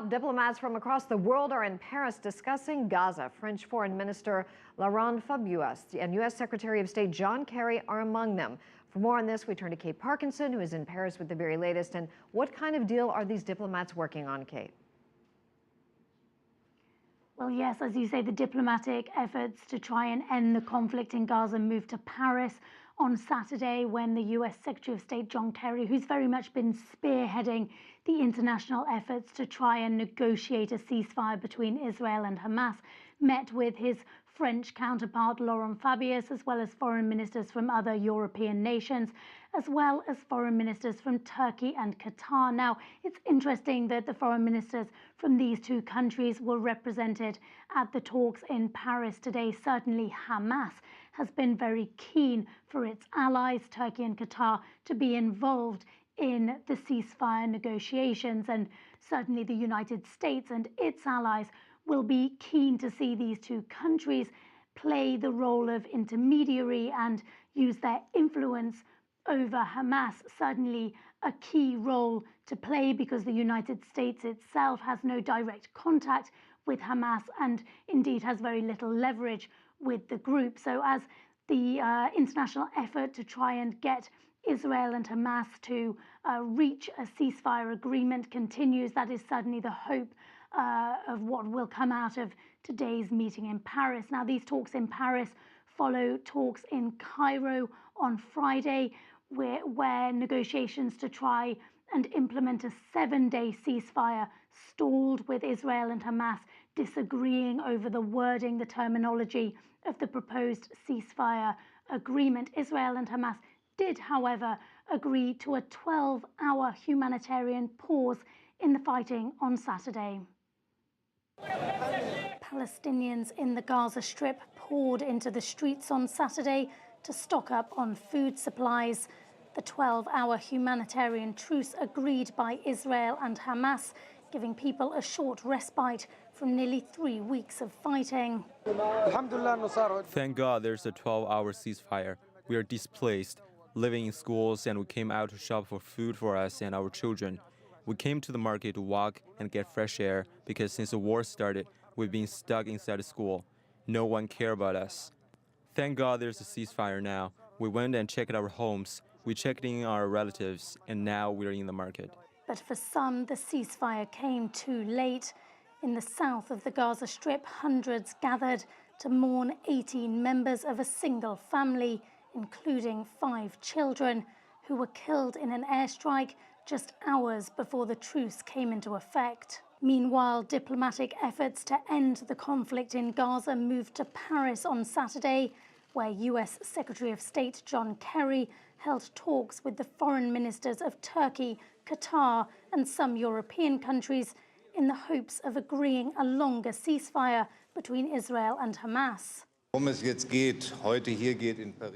Top diplomats from across the world are in Paris discussing Gaza. French Foreign Minister Laurent Fabius and U.S. Secretary of State John Kerry are among them. For more on this, we turn to Kate Parkinson, who is in Paris with the very latest. And what kind of deal are these diplomats working on, Kate? Well, yes, as you say, the diplomatic efforts to try and end the conflict in Gaza moved to Paris on Saturday when the U.S. Secretary of State John Kerry, who's very much been spearheading the international efforts to try and negotiate a ceasefire between Israel and Hamas, met with his French counterpart Laurent Fabius, as well as foreign ministers from other European nations, as well as foreign ministers from Turkey and Qatar. Now, it's interesting that the foreign ministers from these two countries were represented at the talks in Paris today. Certainly, Hamas has been very keen for its allies, Turkey and Qatar, to be involved in the ceasefire negotiations. And certainly the United States and its allies will be keen to see these two countries play the role of intermediary and use their influence over Hamas. Certainly a key role to play because the United States itself has no direct contact with Hamas and indeed has very little leverage with the group. So as the international effort to try and get Israel and Hamas to reach a ceasefire agreement continues, that is certainly the hope of what will come out of today's meeting in Paris. Now, these talks in Paris follow talks in Cairo on Friday, where negotiations to try and implement a 7-day ceasefire stalled, with Israel and Hamas disagreeing over the wording, the terminology of the proposed ceasefire agreement. Israel and Hamas did, however, agree to a 12-hour humanitarian pause in the fighting on Saturday. Palestinians in the Gaza Strip poured into the streets on Saturday to stock up on food supplies. The 12-hour humanitarian truce agreed by Israel and Hamas, giving people a short respite from nearly 3 weeks of fighting. Thank God there's a 12-hour ceasefire. We are displaced, living in schools, and we came out to shop for food for us and our children. We came to the market to walk and get fresh air because since the war started, we've been stuck inside the school. No one cared about us. Thank God there's a ceasefire now. We went and checked our homes. We checked in our relatives, and now we're in the market. But for some, the ceasefire came too late. In the south of the Gaza Strip, hundreds gathered to mourn 18 members of a single family, including 5 children, who were killed in an airstrike just hours before the truce came into effect. Meanwhile, diplomatic efforts to end the conflict in Gaza moved to Paris on Saturday, where U.S. Secretary of State John Kerry held talks with the foreign ministers of Turkey, Qatar, and some European countries in the hopes of agreeing a longer ceasefire between Israel and Hamas.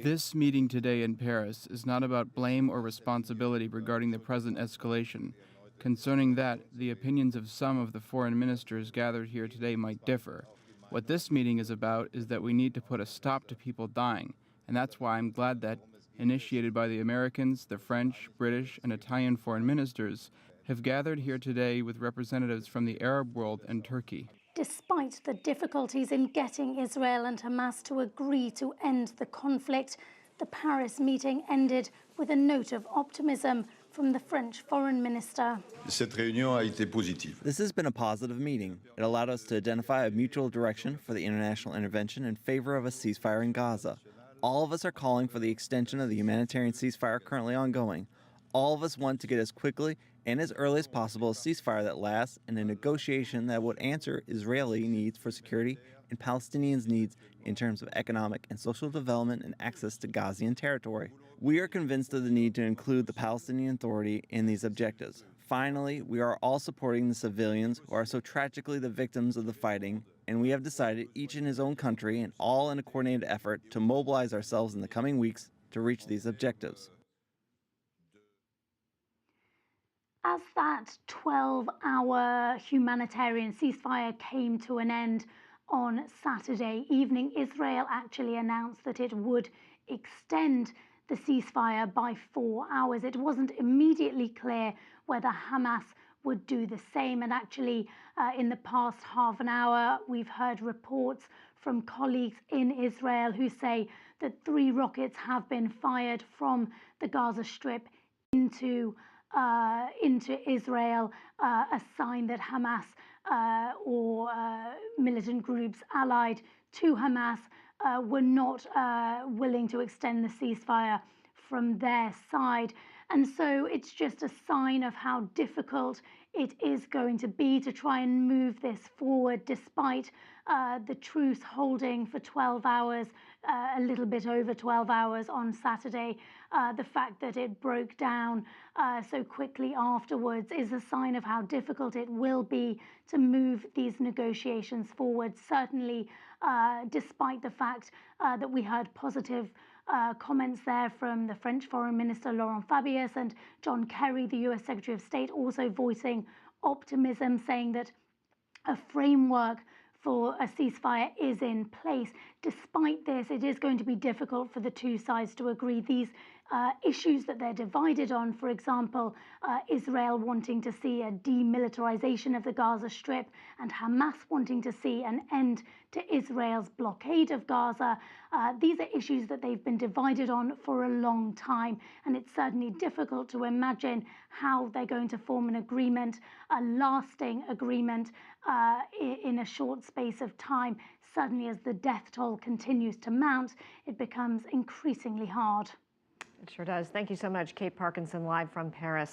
This meeting today in Paris is not about blame or responsibility regarding the present escalation. Concerning that, the opinions of some of the foreign ministers gathered here today might differ. What this meeting is about is that we need to put a stop to people dying, and that's why I'm glad that, initiated by the Americans, the French, British, and Italian foreign ministers, have gathered here today with representatives from the Arab world and Turkey. Despite the difficulties in getting Israel and Hamas to agree to end the conflict, the Paris meeting ended with a note of optimism from the French foreign minister. This has been a positive meeting. It allowed us to identify a mutual direction for the international intervention in favor of a ceasefire in Gaza. All of us are calling for the extension of the humanitarian ceasefire currently ongoing. All of us want to get as quickly and as early as possible a ceasefire that lasts and a negotiation that would answer Israeli needs for security and Palestinians' needs in terms of economic and social development and access to Gazian territory. We are convinced of the need to include the Palestinian Authority in these objectives. Finally, we are all supporting the civilians who are so tragically the victims of the fighting, and we have decided, each in his own country and all in a coordinated effort, to mobilize ourselves in the coming weeks to reach these objectives. As that 12-hour humanitarian ceasefire came to an end on Saturday evening, Israel actually announced that it would extend the ceasefire by 4 hours. It wasn't immediately clear whether Hamas would do the same. And actually, in the past half an hour, we've heard reports from colleagues in Israel who say that 3 rockets have been fired from the Gaza Strip into Israel, a sign that Hamas or militant groups allied to Hamas were not willing to extend the ceasefire from their side. And so it's just a sign of how difficult it is going to be to try and move this forward, despite the truce holding for 12 hours, a little bit over 12 hours on Saturday. The fact that it broke down so quickly afterwards is a sign of how difficult it will be to move these negotiations forward. Certainly, despite the fact that we heard positive comments there from the French Foreign Minister Laurent Fabius and John Kerry, the US Secretary of State, also voicing optimism, saying that a framework for a ceasefire is in place. Despite this, it is going to be difficult for the two sides to agree. These issues that they're divided on, for example, Israel wanting to see a demilitarization of the Gaza Strip and Hamas wanting to see an end to Israel's blockade of Gaza. These are issues that they've been divided on for a long time, and it's certainly difficult to imagine how they're going to form an agreement, a lasting agreement, in a short space of time. Suddenly, as the death toll continues to mount, it becomes increasingly hard. It sure does. Thank you so much, Kate Parkinson, live from Paris.